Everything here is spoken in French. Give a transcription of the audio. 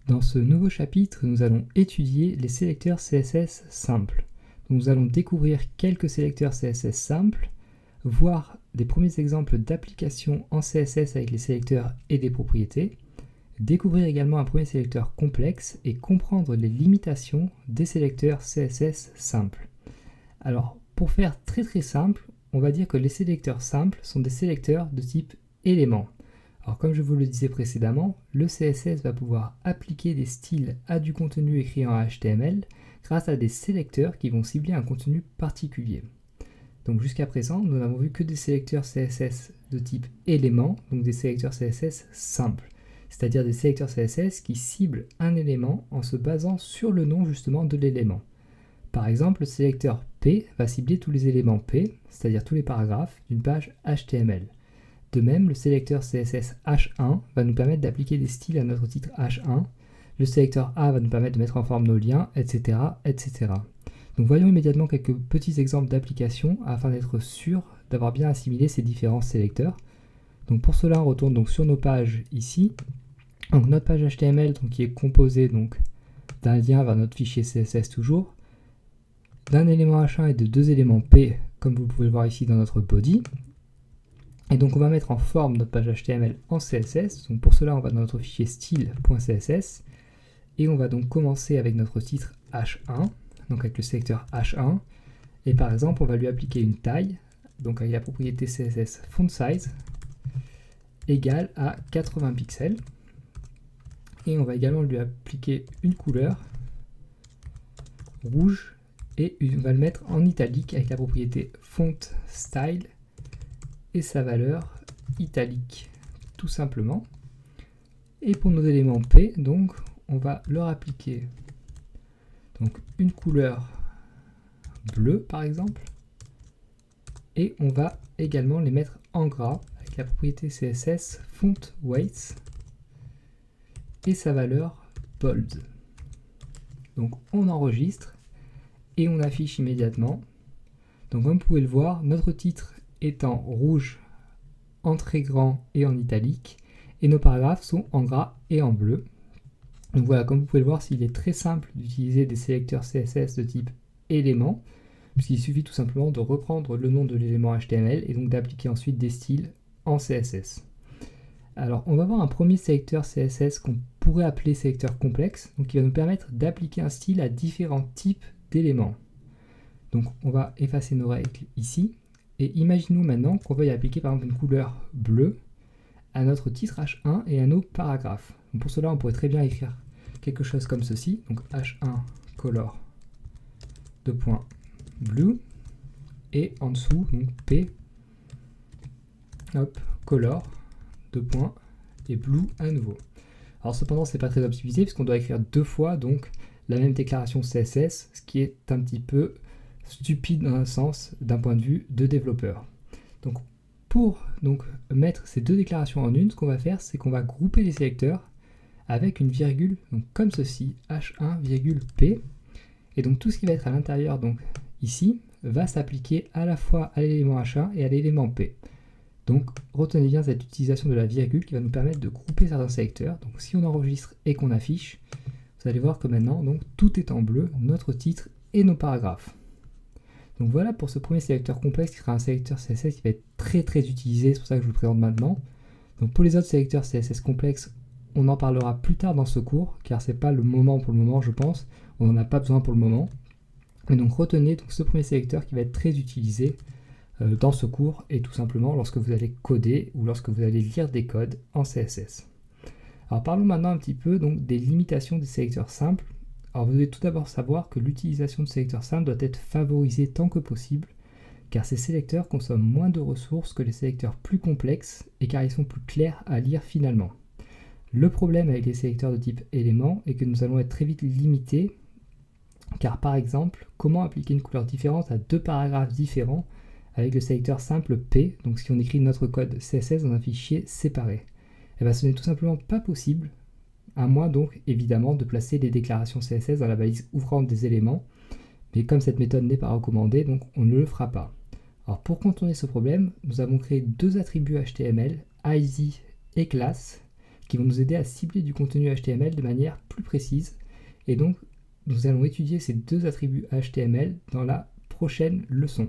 Dans ce nouveau chapitre, nous allons étudier les sélecteurs CSS simples. Donc, nous allons découvrir quelques sélecteurs CSS simples, voir des premiers exemples d'applications en CSS avec les sélecteurs et des propriétés, découvrir également un premier sélecteur complexe et comprendre les limitations des sélecteurs CSS simples. Alors, pour faire très simple, on va dire que les sélecteurs simples sont des sélecteurs de type élément. Alors comme je vous le disais précédemment, le CSS va pouvoir appliquer des styles à du contenu écrit en HTML grâce à des sélecteurs qui vont cibler un contenu particulier. Donc jusqu'à présent, nous n'avons vu que des sélecteurs CSS de type élément, donc des sélecteurs CSS simples, c'est-à-dire des sélecteurs CSS qui ciblent un élément en se basant sur le nom justement de l'élément. Par exemple, le sélecteur P va cibler tous les éléments P, c'est-à-dire tous les paragraphes d'une page HTML. De même, le sélecteur CSS H1 va nous permettre d'appliquer des styles à notre titre H1. Le sélecteur A va nous permettre de mettre en forme nos liens, etc., etc. Donc voyons immédiatement quelques petits exemples d'applications afin d'être sûr d'avoir bien assimilé ces différents sélecteurs. Donc pour cela, on retourne donc sur nos pages ici. Donc notre page HTML donc, qui est composée d'un lien vers notre fichier CSS toujours, d'un élément H1 et de deux éléments P, comme vous pouvez le voir ici dans notre body. Et donc on va mettre en forme notre page HTML en CSS. Donc pour cela, on va dans notre fichier style.css et on va donc commencer avec notre titre H1, donc avec le sélecteur H1. Et par exemple, on va lui appliquer une taille, donc avec la propriété CSS font size égale à 80 pixels. Et on va également lui appliquer une couleur rouge et on va le mettre en italique avec la propriété font style et sa valeur italique, tout simplement. Et pour nos éléments P, donc, on va leur appliquer donc, une couleur bleue, par exemple, et on va également les mettre en gras avec la propriété CSS font weights et sa valeur bold. Donc, on enregistre et on affiche immédiatement. Donc, comme vous pouvez le voir, notre titre est en rouge, en très grand et en italique, et nos paragraphes sont en gras et en bleu. Donc voilà, comme vous pouvez le voir, il est très simple d'utiliser des sélecteurs CSS de type élément, puisqu'il suffit tout simplement de reprendre le nom de l'élément HTML et donc d'appliquer ensuite des styles en CSS. Alors, on va voir un premier sélecteur CSS qu'on pourrait appeler sélecteur complexe, donc qui va nous permettre d'appliquer un style à différents types d'éléments. Donc, on va effacer nos règles ici. Et imaginons maintenant qu'on veuille appliquer par exemple une couleur bleue à notre titre H1 et à nos paragraphes. Donc pour cela, on pourrait très bien écrire quelque chose comme ceci. Donc H1 color blue et en dessous donc P color et blue à nouveau. Alors cependant, c'est pas très optimisé puisqu'on doit écrire deux fois donc la même déclaration CSS, ce qui est un petit peu stupide dans un sens d'un point de vue de développeur. Donc pour mettre ces deux déclarations en une, ce qu'on va faire, c'est qu'on va grouper les sélecteurs avec une virgule, donc comme ceci, H1, P. Et donc tout ce qui va être à l'intérieur, donc ici, va s'appliquer à la fois à l'élément H1 et à l'élément P. Donc retenez bien cette utilisation de la virgule qui va nous permettre de grouper certains sélecteurs. Donc si on enregistre et qu'on affiche, vous allez voir que maintenant, donc, tout est en bleu, notre titre et nos paragraphes. Donc voilà pour ce premier sélecteur complexe qui sera un sélecteur CSS qui va être très utilisé, c'est pour ça que je vous le présente maintenant. Donc pour les autres sélecteurs CSS complexes, on en parlera plus tard dans ce cours, car c'est pas le moment pour le moment je pense, on n'en a pas besoin pour le moment. Mais donc retenez donc ce premier sélecteur qui va être très utilisé dans ce cours et tout simplement lorsque vous allez coder ou lorsque vous allez lire des codes en CSS. Alors parlons maintenant un petit peu donc, des limitations des sélecteurs simples. Alors vous devez tout d'abord savoir que l'utilisation de sélecteurs simples doit être favorisée tant que possible, car ces sélecteurs consomment moins de ressources que les sélecteurs plus complexes et car ils sont plus clairs à lire finalement. Le problème avec les sélecteurs de type élément est que nous allons être très vite limités, car par exemple, comment appliquer une couleur différente à deux paragraphes différents avec le sélecteur simple P, donc si on écrit notre code CSS dans un fichier séparé? Eh bien, ce n'est tout simplement pas possible, à moins donc évidemment de placer les déclarations CSS dans la balise ouvrante des éléments, mais comme cette méthode n'est pas recommandée, donc on ne le fera pas. Alors pour contourner ce problème, nous avons créé deux attributs HTML, ID et class, qui vont nous aider à cibler du contenu HTML de manière plus précise. Et donc, nous allons étudier ces deux attributs HTML dans la prochaine leçon.